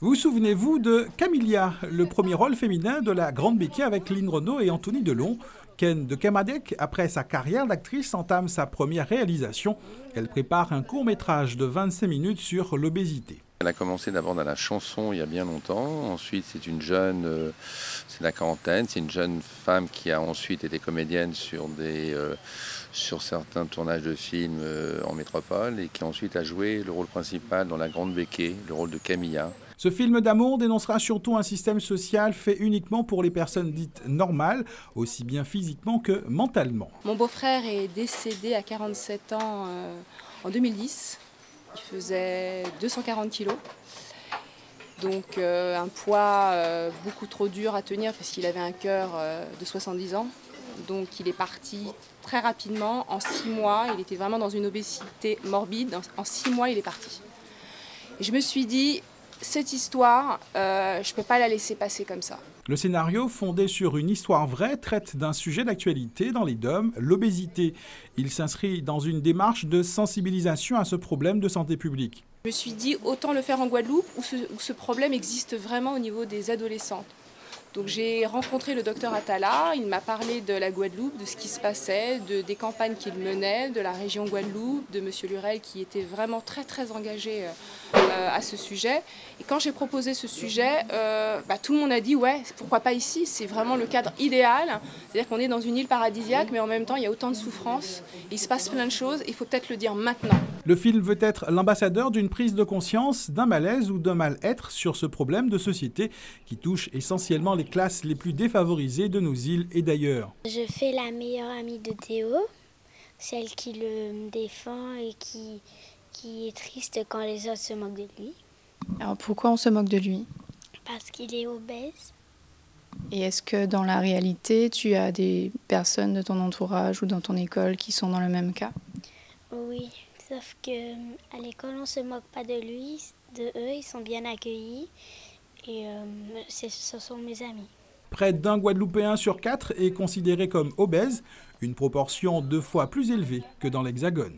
Vous souvenez-vous de Camilla, le premier rôle féminin de La Grande Béquille avec Lynn Renaud et Anthony Delon? Ken de Kemadec, après sa carrière d'actrice, entame sa première réalisation. Elle prépare un court-métrage de 25 minutes sur l'obésité. Elle a commencé d'abord dans la chanson il y a bien longtemps. Ensuite, c'est une jeune, c'est la quarantaine, c'est une jeune femme qui a ensuite été comédienne sur certains tournages de films en métropole et qui ensuite a joué le rôle principal dans La Grande Béquille, le rôle de Camilla. Ce film d'amour dénoncera surtout un système social fait uniquement pour les personnes dites normales, aussi bien physiquement que mentalement. Mon beau-frère est décédé à 47 ans en 2010. Il faisait 240 kilos, donc un poids beaucoup trop dur à tenir parce qu'il avait un cœur de 70 ans. Donc il est parti très rapidement, en 6 mois, il était vraiment dans une obésité morbide, en 6 mois il est parti. Et je me suis dit, cette histoire, je ne peux pas la laisser passer comme ça. Le scénario, fondé sur une histoire vraie, traite d'un sujet d'actualité dans les DOM, l'obésité. Il s'inscrit dans une démarche de sensibilisation à ce problème de santé publique. Je me suis dit, autant le faire en Guadeloupe, où ce problème existe vraiment au niveau des adolescentes. Donc j'ai rencontré le docteur Atala, il m'a parlé de la Guadeloupe, de ce qui se passait, des campagnes qu'il menait, de la région Guadeloupe, de M. Lurel qui était vraiment très engagé à ce sujet. Et quand j'ai proposé ce sujet, tout le monde a dit ouais, pourquoi pas ici, c'est vraiment le cadre idéal. C'est-à-dire qu'on est dans une île paradisiaque, mais en même temps il y a autant de souffrances, il se passe plein de choses, il faut peut-être le dire maintenant. Le film veut être l'ambassadeur d'une prise de conscience, d'un malaise ou d'un mal-être sur ce problème de société qui touche essentiellement les classes les plus défavorisées de nos îles et d'ailleurs. Je fais la meilleure amie de Théo, celle qui le défend et qui est triste quand les autres se moquent de lui. Alors pourquoi on se moque de lui? Parce qu'il est obèse. Et est-ce que dans la réalité, tu as des personnes de ton entourage ou dans ton école qui sont dans le même cas? Oui, sauf qu'à l'école, on ne se moque pas de lui, de eux, ils sont bien accueillis et ce sont mes amis. Près d'un Guadeloupéen sur 4 est considéré comme obèse, une proportion 2 fois plus élevée que dans l'Hexagone.